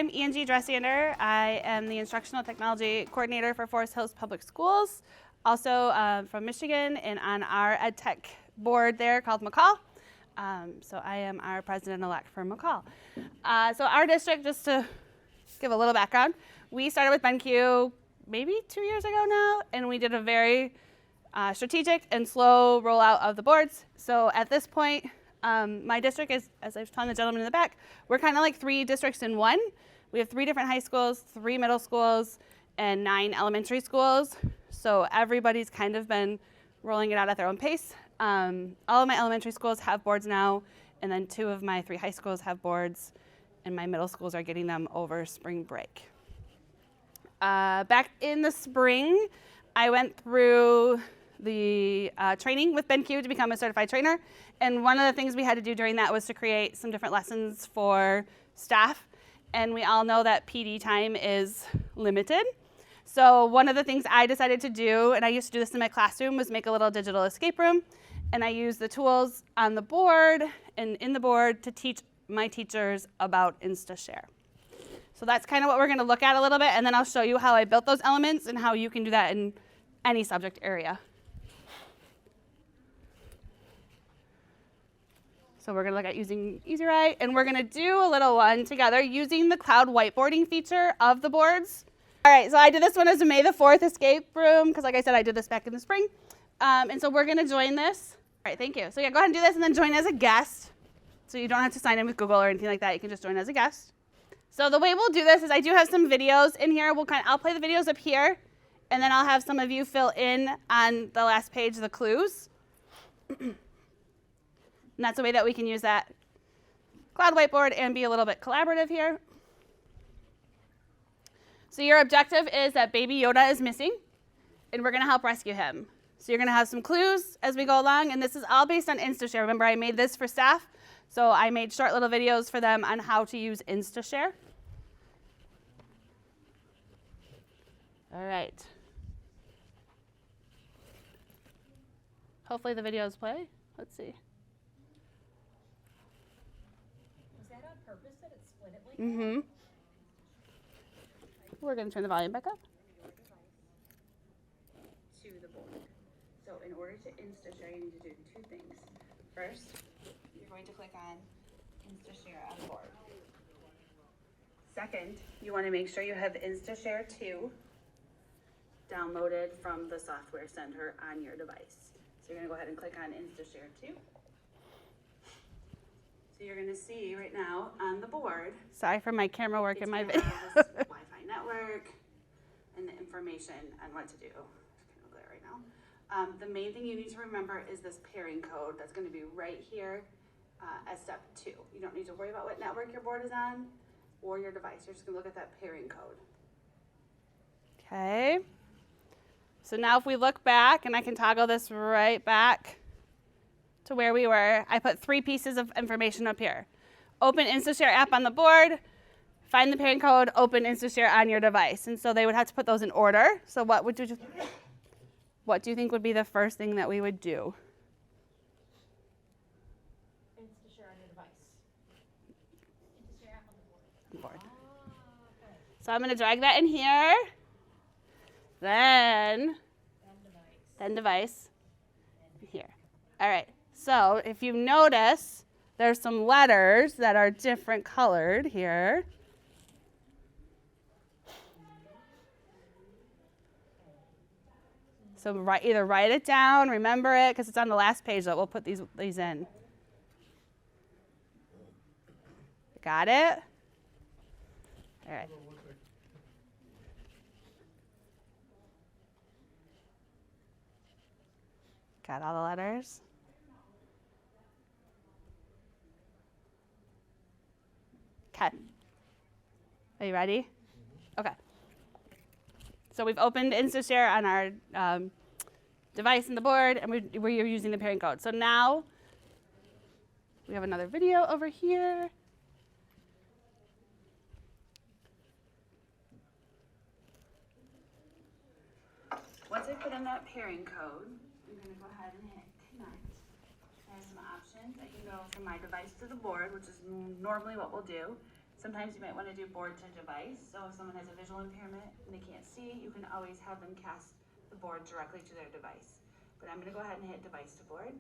I'm Angie Dressander. I am the Instructional Technology Coordinator for Forest Hills Public Schools, also from Michigan, and on our ed tech board there called McCall. So I am our president-elect for McCall. So our district, just to give a little background, we started with BenQ maybe 2 years ago now, and we did a very strategic and slow rollout of the boards. So at this point, my district is, as I was telling the gentleman in the back, we're kind of like 3 districts in one. We have 3 different high schools, 3 middle schools, and 9 elementary schools. So everybody's kind of been rolling it out at their own pace. All of my elementary schools have boards now, and then 2 of my 3 high schools have boards, and my middle schools are getting them over spring break. Back in the spring, I went through the training with BenQ to become a certified trainer. And one of the things we had to do during that was to create some different lessons for staff. And we all know that PD time is limited. So one of the things I decided to do, and I used to do this in my classroom, was make a little digital escape room. And I used the tools on the board and in the board to teach my teachers about InstaShare. So that's kind of what we're going to look at a little bit, and then I'll show you how I built those elements and how you can do that in any subject area. So we're going to look at using EZWrite, and we're going to do a little one together using the Cloud Whiteboarding feature of the boards. All right, so I did this one as a May the 4th escape room, because like I said, I did this back in the spring. And so we're going to join this. All right, thank you. So yeah, go ahead and do this, and then join as a guest. So you don't have to sign in with Google or anything like that. You can just join as a guest. So the way we'll do this is I do have some videos in here. I'll play the videos up here, and then I'll have some of you fill in on the last page the clues. And that's a way that we can use that Cloud Whiteboard and be a little bit collaborative here. So your objective is that baby Yoda is missing, and we're going to help rescue him. So you're going to have some clues as we go along, and this is all based on InstaShare. Remember, I made this for staff, so I made short little videos for them on how to use InstaShare. All right. Hopefully the videos play. Let's see. Was that on purpose that it split it like that? Mm-hmm. We're going to turn the volume back up. To the board. So in order to InstaShare, you need to do 2 things. First, you're going to click on InstaShare on the board. Second, you want to make sure you have InstaShare 2 downloaded from the software center on your device. So you're going to go ahead and click on InstaShare 2. So you're going to see right now on the board. Sorry for my camera work in my video. This Wi-Fi network and the information on what to do. Can't go there right now. The main thing you need to remember is this pairing code that's going to be right here as step 2. You don't need to worry about what network your board is on or your device. You're just going to look at that pairing code. Okay. So now if we look back, and I can toggle this right back to where we were, I put 3 pieces of information up here. Open InstaShare app on the board, find the pairing code, open InstaShare on your device. And so they would have to put those in order. So what do you think would be the first thing that we would do? InstaShare on your device. InstaShare app on the board. Okay. So I'm going to drag that in here. Then device. Here. All right. So if you notice, there's some letters that are different colored here. So either write it down, remember it, because it's on the last page that we'll put these in. Got it? All right. Got all the letters? Okay. Are you ready? Okay. So we've opened InstaShare on our device and the board, and we're using the pairing code. So now we have another video over here. Once I put in that pairing code, I'm going to go ahead and hit connect. I have some options. I can go from my device to the board, which is normally what we'll do. Sometimes you might want to do board to device. So if someone has a visual impairment and they can't see, you can always have them cast the board directly to their device. But I'm going to go ahead and hit device to board.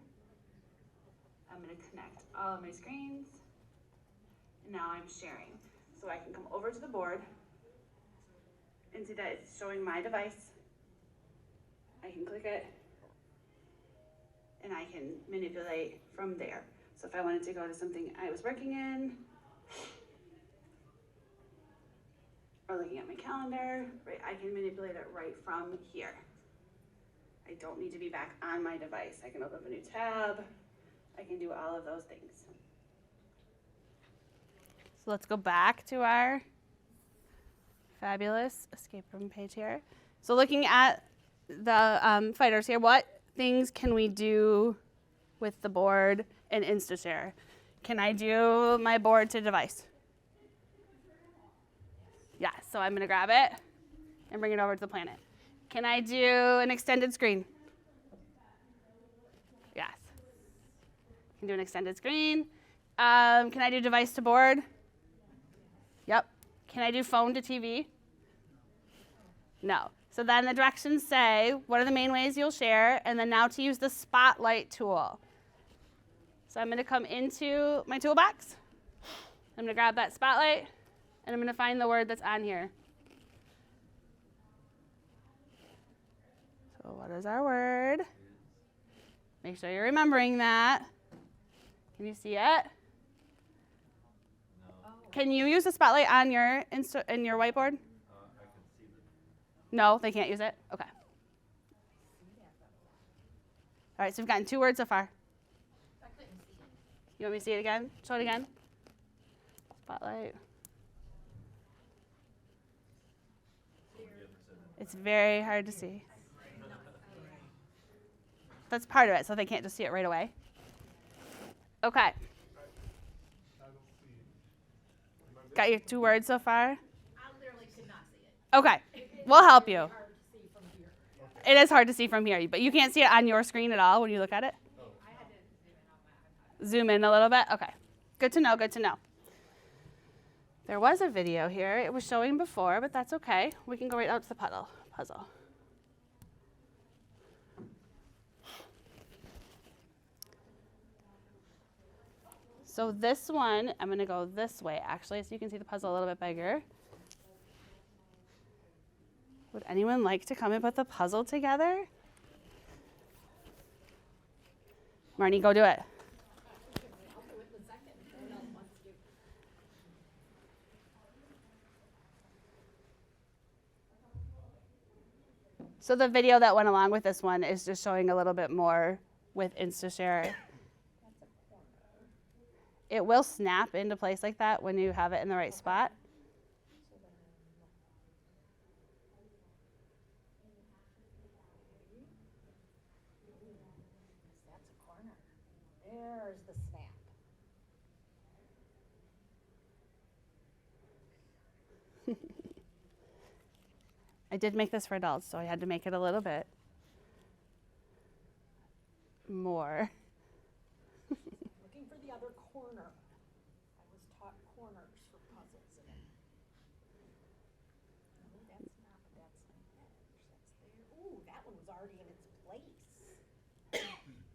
I'm going to connect all of my screens. And now I'm sharing. So I can come over to the board and see that it's showing my device. I can click it and I can manipulate from there. So if I wanted to go to something I was working in, or looking at my calendar, right, I can manipulate it right from here. I don't need to be back on my device. I can open up a new tab. I can do all of those things. So let's go back to our fabulous escape room page here. So looking at the fighters here, what things can we do with the board in InstaShare? Can I do my board to device? Yeah, so I'm gonna grab it and bring it over to the planet. Can I do an extended screen? Yes. Can do an extended screen. Can I do device to board? Yep. Can I do phone to TV? No. So then the directions say, what are the main ways you'll share? And then now to use the spotlight tool. So I'm gonna come into my toolbox. I'm gonna grab that spotlight. And I'm going to find the word that's on here. So what is our word? Make sure you're remembering that. Can you see it? No. Can you use the spotlight on your in your whiteboard? I can see it. No, they can't use it? Okay. All right, so we've gotten 2 words so far. I couldn't see it. You want me to see it again? Show it again. Spotlight. It's very hard to see. That's part of it, so they can't just see it right away. Okay. Got your 2 words so far? I literally could not see it. Okay. We'll help you. Hard to see from here. It is hard to see from here, but you can't see it on your screen at all when you look at it? I had to zoom in on my iPad. Zoom in a little bit? Okay. Good to know, good to know. There was a video here. It was showing before, but that's okay. We can go right out to the puzzle. So this one, I'm going to go this way, actually, so you can see the puzzle a little bit bigger. Would anyone like to come and put the puzzle together? Marnie, go do it. I'll do it in a second. No one else wants to. So the video that went along with this one is just showing a little bit more with InstaShare. It will snap into place like that when you have it in the right spot. That's a corner. There's the snap. I did make this for adults, so I had to make it a little bit more. Looking for the other corner. I was taught corners for puzzles. And no, that's not, that's an edge. That's there. Ooh, that one was already in its place.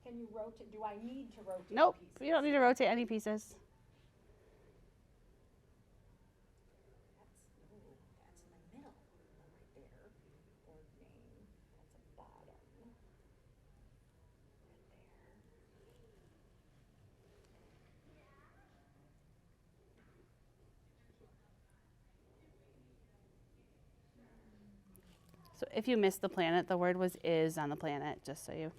Can you rotate? Do I need to rotate Nope, pieces? you don't need to rotate any pieces. That's in the middle, right there. Or name. That's a bottom. Right there. So if you missed the planet, the word was is on the planet, just so you.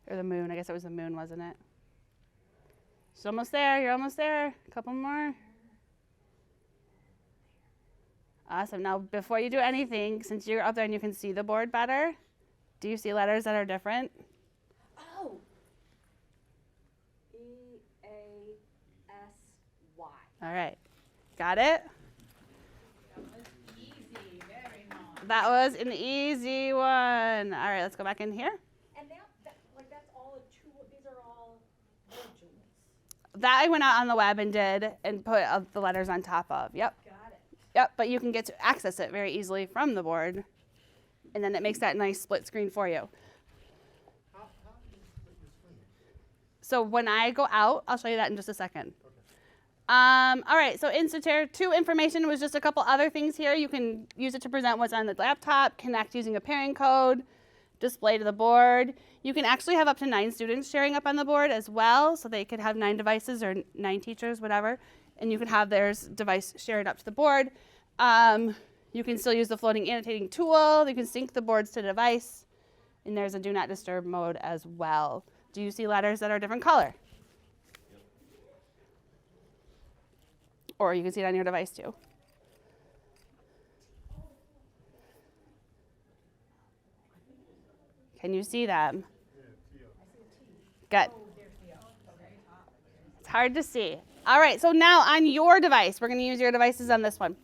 Or the moon, I guess it was the moon, wasn't it? She's almost there, you're almost there. A couple more. Awesome. Now, before you do anything, since you're up there and you can see the board better, do you see letters that are different? Oh. E-A-S-Y. All right. Got it? That was easy, very nice. That was an easy one. All right, let's go back in here. And that like that's all these are all word jewels. That I went out on the web and did and put the letters on top of. Yep. Got it. Yep, but you can get to access it very easily from the board. And then it makes that nice split screen for you. How do you split your screen? So when I go out, I'll show you that in just a second. Okay. All right, so InstaShare 2 information was just a couple other things here. You can use it to present what's on the laptop, connect using a pairing code, display to the board. You can actually have up to 9 students sharing up on the board as well, so they could have 9 devices or 9 teachers, whatever, and you can have their device shared up to the board. You can still use the floating annotating tool. You can sync the boards to the device, and there's a do not disturb mode as well. Do you see letters that are a different color? Or you can see it on your device too. Can you see them? Good. It's hard to see. All right, so now on your device, we're going to use your devices on this one.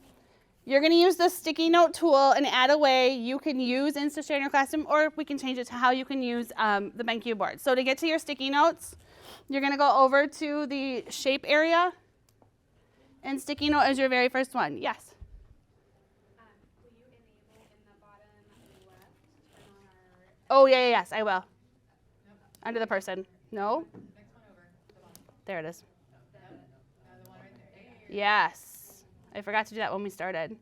You're going to use the sticky note tool and add a way you can use InstaShare in your classroom, or we can change it to how you can use the BenQ board. So to get to your sticky notes, you're going to go over to the shape area, and sticky note is your very first one. Yes? Will you enable in the bottom left, turn on our... Oh, yeah, yes, I will. Under the person. No? Next one over, the bottom. There it is. The one right there. Yes. I forgot to do that when we started.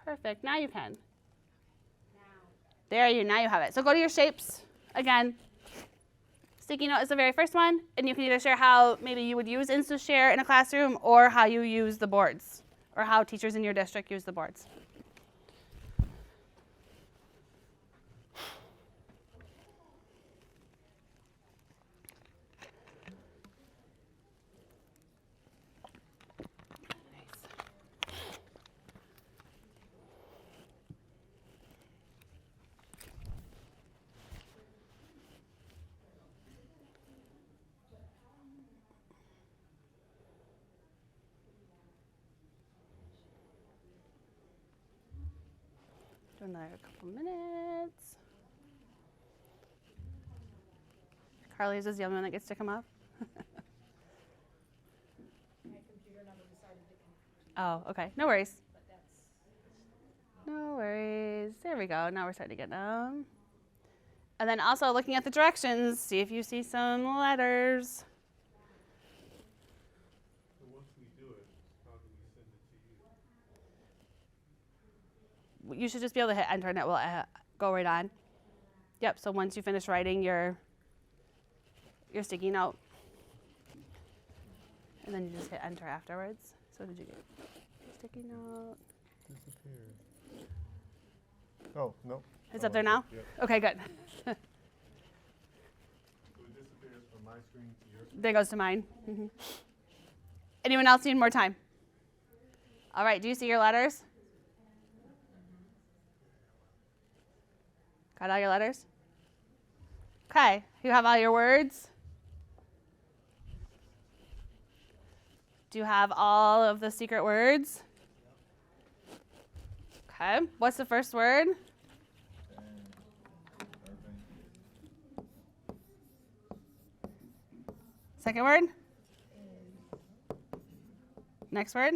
Perfect. Now you can. There you. Now you have it. So go to your shapes again. Sticky note is the very first one, and you can either share how maybe you would use InstaShare in a classroom, or how you use the boards, or how teachers in your district use the boards. Do another couple minutes. Carly's is the only one that gets to come up. My computer never decided to connect, Oh, okay. No worries. but that's. No worries. There we go. Now we're starting to get them. And then also looking at the directions, see if you see some letters. So once we do it, how do we send it to you? You should just be able to hit enter and it will go right on. Yep, so once you finish writing your sticky note, and then you just hit enter afterwards. So did you get sticky note? Disappeared. Oh, no. It's up there now? Yep. Okay, good. So it disappears from my screen to your screen. There goes to mine. Anyone else need more time? All right, do you see your letters? Got all your letters? Okay, you have all your words? Do you have all of the secret words? Okay, what's the first word? Second word? Next word?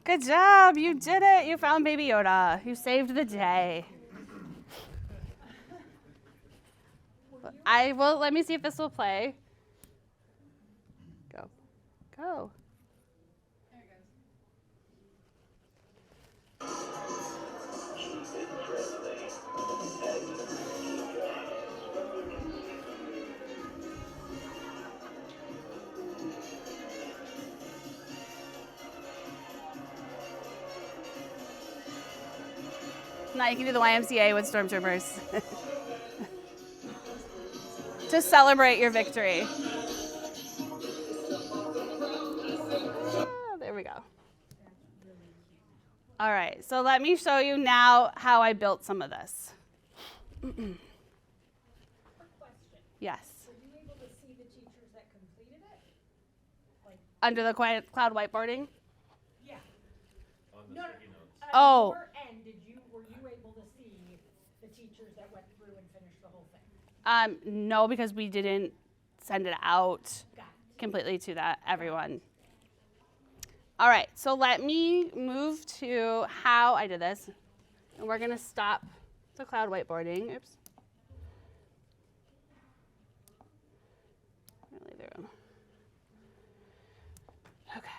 Good job, you did it. You found Baby Yoda. You saved the day. Let me see if this will play. Go. Go. There it goes. Now you can do the YMCA with stormtroopers. To celebrate your victory. Oh, there we go. All right, so let me show you now how I built some of this. Quick question. Yes. Were you able to see the teachers that completed it? Like, Under the Cloud Whiteboarding? yeah. On the No, sticky notes. Oh. your end, were you able to see the teachers that went through and finished the whole thing? No, because we didn't send it out Got it. completely to everyone. All right, so let me move to how I did this. And we're gonna stop the cloud whiteboarding. Oops. I'm gonna leave the room. Okay.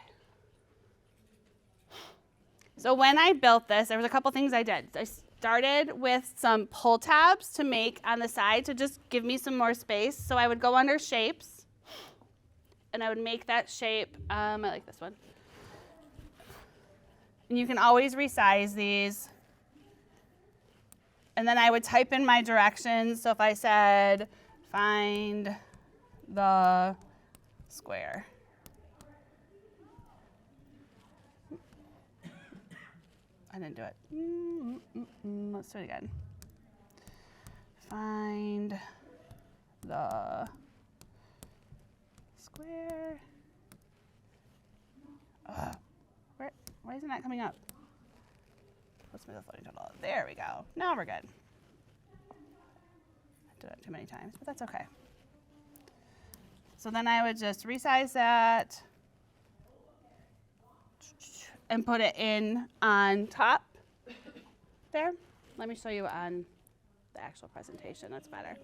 So when I built this, there was a couple things I did. I started with some pull tabs to make on the side to just give me some more space. So I would go under shapes, and I would make that shape. I like this one. And you can always resize these. And then I would type in my directions. So if I said, find the square. I didn't do it. Let's do it again. Find the square. Why isn't that coming up? Let's move the floating total. There we go. Now we're good. I did that too many times, but that's okay. So then I would just resize that and put it in on top there. Let me show you on the actual presentation. That's better.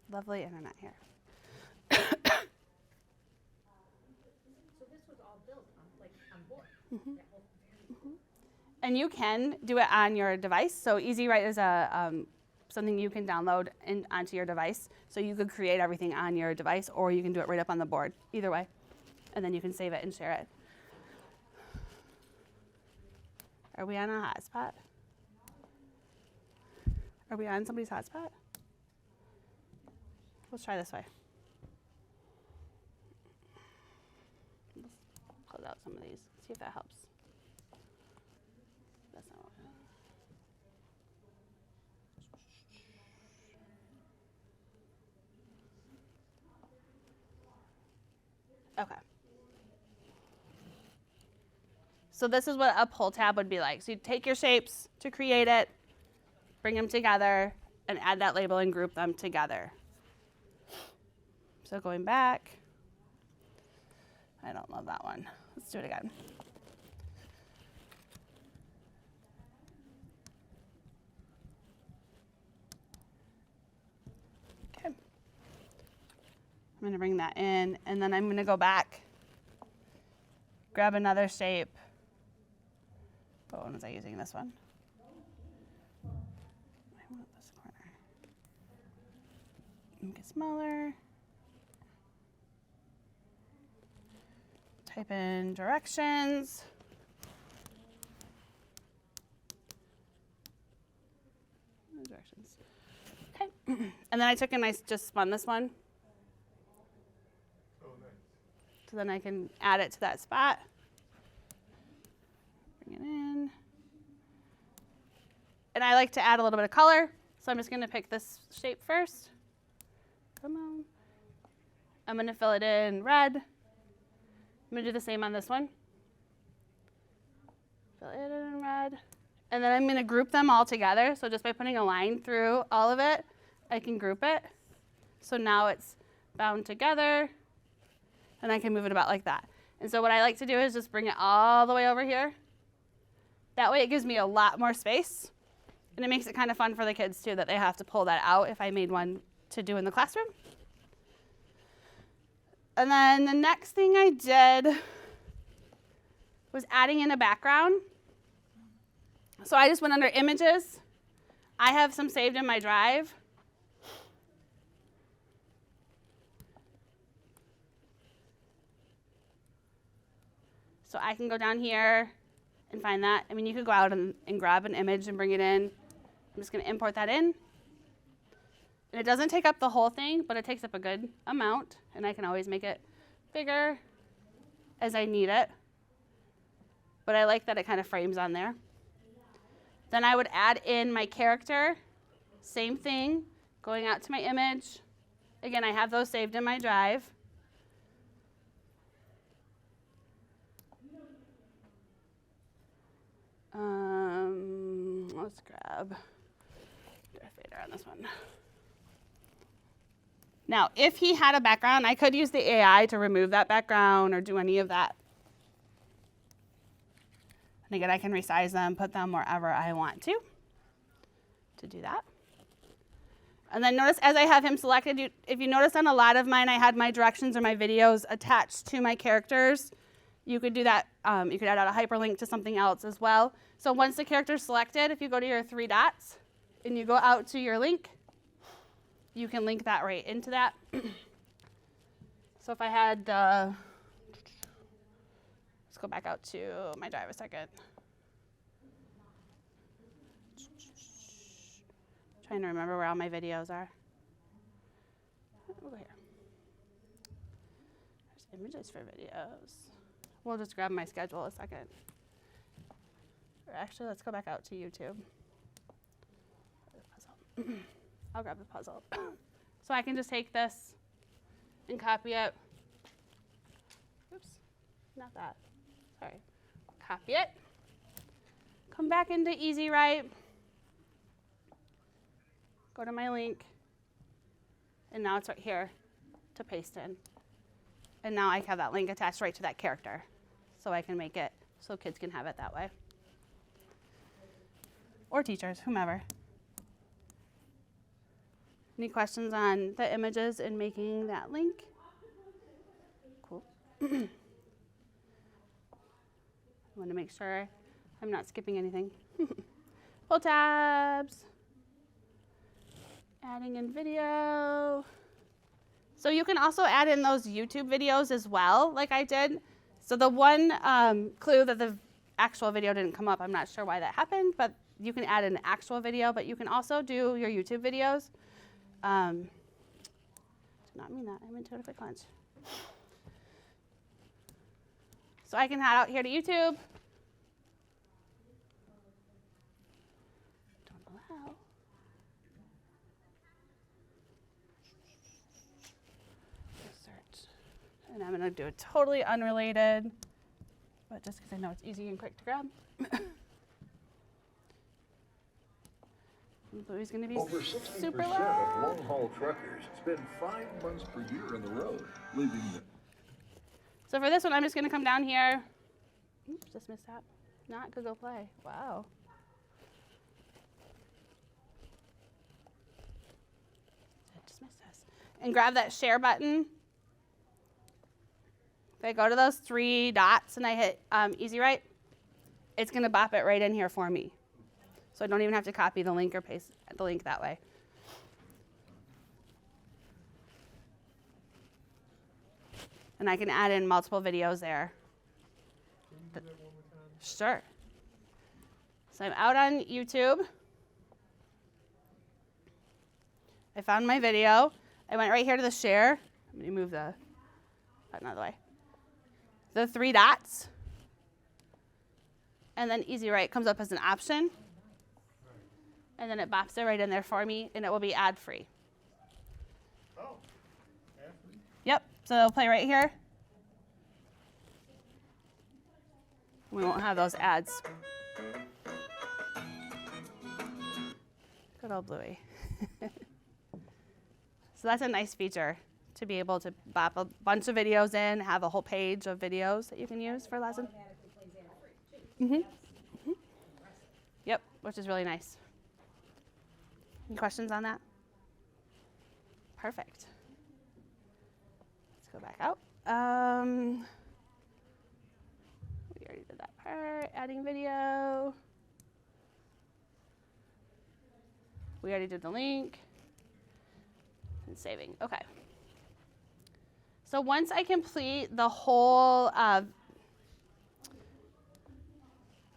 Lovely internet here. So this was all built on board. That whole- And you can do it on your device. So EZWrite is something you can download onto your device. So you could create everything on your device, or you can do it right up on the board. Either way. And then you can save it and share it. Are we on a hotspot? Are we on somebody's hotspot? Let's try this way. Let's close out some of these. See if that helps. That's not working. Okay. So this is what a pull tab would be like. So you take your shapes to create it, bring them together, and add that label and group them together. So going back, I don't love that one. Let's do it again. Okay. I'm going to bring that in, and then I'm going to go back, grab another shape. What one was I using? This one? I want this corner. Make it smaller. Type in directions. Directions. Okay. And then I took and I just spun this one. Oh, nice. So then I can add it to that spot. Bring it in. And I like to add a little bit of color. So I'm just going to pick this shape first. Come on. I'm going to fill it in red. I'm going to do the same on this one. Fill it in red. And then I'm going to group them all together. So just by putting a line through all of it, I can group it. So now it's bound together. And I can move it about like that. And so what I like to do is just bring it all the way over here. That way it gives me a lot more space. And it makes it kind of fun for the kids too, that they have to pull that out if I made one to do in the classroom. And then the next thing I did was adding in a background. So I just went under images. I have some saved in my drive. So I can go down here and find that. I mean, you could go out and grab an image and bring it in. I'm just going to import that in. And it doesn't take up the whole thing, but it takes up a good amount. And I can always make it bigger as I need it. But I like that it kind of frames on there. Then I would add in my character. Same thing, going out to my image, Again, I have those saved in my drive. Let's grab Darth Vader on this one. Now, if he had a background, I could use the AI to remove that background or do any of that. And again, I can resize them, put them wherever I want to do that. And then notice as I have him selected, if you notice on a lot of mine, I had my directions or my videos attached to my characters. You could do that. You could add out a hyperlink to something else as well. So once the character's selected, if you go to your 3 dots and you go out to your link, you can link that right into that. So if I had, let's go back out to my drive a second. Trying to remember where all my videos are. Over here. There's images for videos. We'll just grab my schedule a second. Or actually, let's go back out to YouTube. I'll grab the puzzle. So I can just take this and copy it. Oops, not that. Sorry. Copy it. Come back into EZWrite. Go to my link. And now it's right here to paste in. And now I have that link attached right to that character. So I can make it so kids can have it that way. Or teachers, whomever. Any questions on the images and making that link? Cool. I want to make sure I'm not skipping anything. Full tabs. Adding in video. So you can also add in those YouTube videos as well, like I did. So the one clue that the actual video didn't come up, I'm not sure why that happened, but you can add an actual video, but you can also do your YouTube videos. Did not mean that. I meant to go to quick lunch. So I can head out here to YouTube. Don't allow. Search. And I'm going to do it totally unrelated, but just because I know it's easy and quick to grab. Bluey's going to be Over 60% super of loud. long-haul truckers spend 5 months per year on the road, leaving the So for this one, I'm just going to come down here. Oops, just missed that. Not Google Play. Wow. I just missed this. And grab that share button. If I go to those 3 dots and I hit EZWrite, it's going to bop it right in here for me. So I don't even have to copy the link or paste the link that way. And I can add in multiple videos there. Can you do that one more time? Sure. So I'm out on YouTube. I found my video. I went right here to the share. Let me move the button out of the way. The 3 dots. And then EZWrite comes up as an option. And then it bops it right in there for me, and it will be ad-free. Oh, Ashley? Yep, so it'll play right here. We won't have those ads. Good old Bluey. So that's a nice feature, to be able to bop a bunch of videos in, have a whole page of videos that you can use for a lesson. Automatically plays ad-free, too. Mm-hmm. Yep, which is really nice. Any questions on that? Perfect. Let's go back out. We already did that part. Adding video. We already did the link. And saving. Okay. So once I complete the whole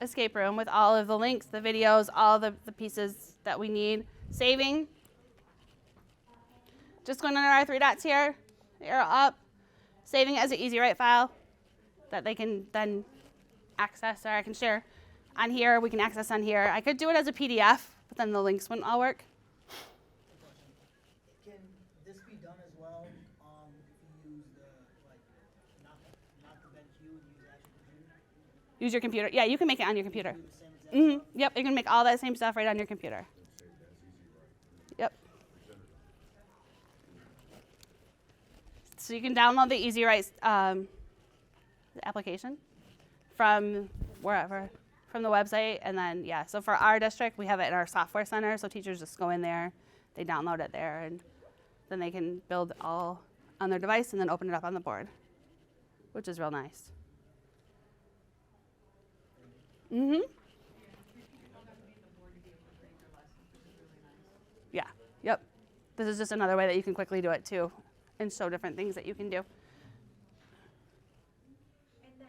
escape room with all of the links, the videos, all the pieces that we need, saving. Just going under our 3 dots here, arrow up, saving it as an EZWrite file that they can then access, or I can share on here. We can access on here. I could do it as a PDF, but then the links wouldn't all work. Can this be done as Use your computer. Yeah, you can make it on your computer. Do the same exact stuff? Yep, you can make all that same stuff right on your computer. Yep. So you can download the EZWrite application from wherever, from the website, and then yeah. So for our district, we have it in our software center. So teachers just go in there, they download it there, and then they can build all on their device and then open it up on the board, which is real nice. Yeah, yep. This is just another way that you can quickly do it too and show different things that you can do. And then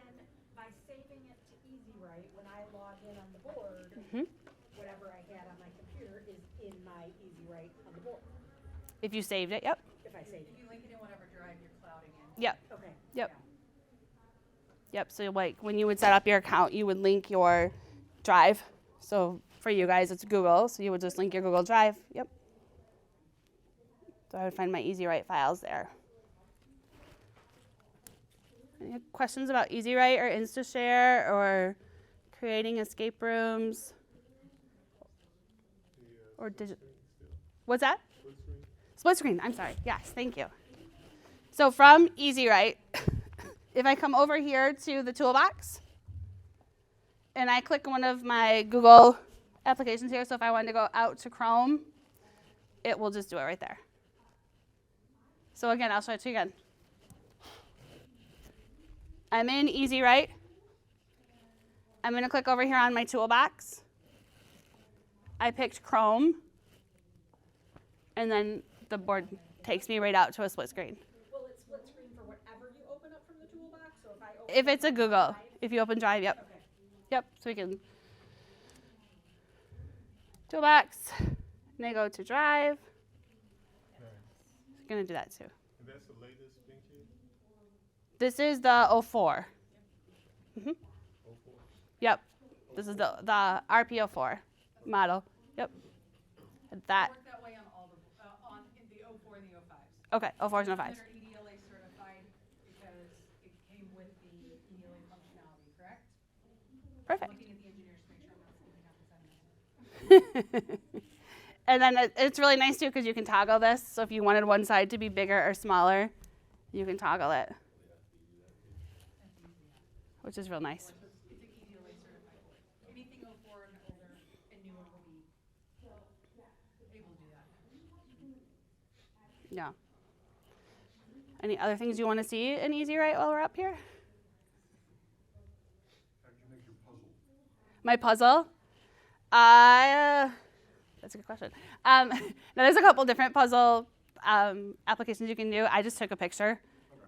by saving it to EZWrite, when I log in on the board, whatever I had on my computer is in my EZWrite on the board, If you saved it, yep. if I saved If it. you link it in whatever drive you're clouding in. Yep, Okay. Yep. yeah. yep. So like when you would set up your account, you would link your drive. So for you guys, it's Google. So you would just link your Google Drive. Yep. So I would find my EZWrite files there. Any questions about EZWrite or InstaShare or creating escape rooms? Or what's that? Split screen, I'm sorry. Yes, thank you. So from EZWrite, if I come over here to the toolbox, and I click one of my Google applications here, so if I wanted to go out to Chrome, it will just do it right there. So again, I'll show it to you again. I'm in EZWrite. I'm going to click over here on my toolbox. I picked Chrome, and then the board takes me right out to a split screen. Will it split screen for whatever you open up from the toolbox? So if I open If it's a Google, Drive? if you open Drive, yep. Okay. Yep, so we can toolbox, and I go to Drive. I'm gonna do that too. And that's the latest BenQ? This is the 04. 04? Yep, this is the RP04 model. Yep. And that, Work that way on all the, on in the 04 and the 05s. okay, 04s and 05s. That are EDLA certified because it came with the EDLA functionality, correct? Perfect. Looking at the engineers to make sure I'm not speaking out the side of my head. And then it's really nice too because you can toggle this. So if you wanted one side to be bigger or smaller, you can toggle it, which is real nice. It's an EDLA certified board. Anything 04 and older and newer will be able to do that. Yeah. Any other things you want to see in EZWrite while we're up here? How did you make your puzzle? My puzzle? That's a good question. Now there's a couple different puzzle applications you can do. I just took a picture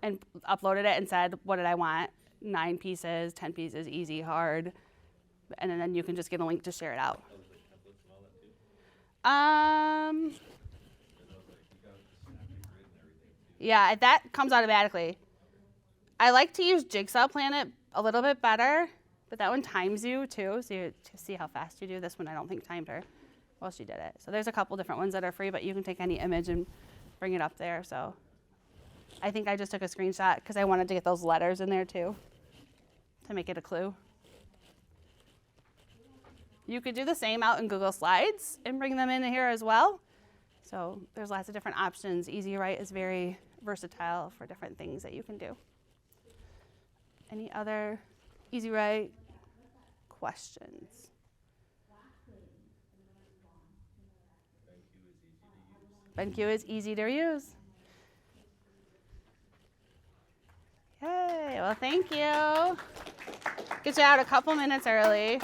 and uploaded it and said, what did I want? 9 pieces, 10 pieces, easy, hard. And then you can just get a link to share it out. Yeah, that comes automatically. I like to use Jigsaw Planet a little bit better, but that one times you too, so you to see how fast you do. This one I don't think timed her. Well, she did it. So there's a couple different ones that are free, but you can take any image and bring it up there. So I think I just took a screenshot because I wanted to get those letters in there too to make it a clue. You could do the same out in Google Slides and bring them in here as well. So there's lots of different options. EZWrite is very versatile for different things that you can do. Any other EZWrite questions? BenQ is easy to use. Yay, well thank you. Get you out a couple minutes early.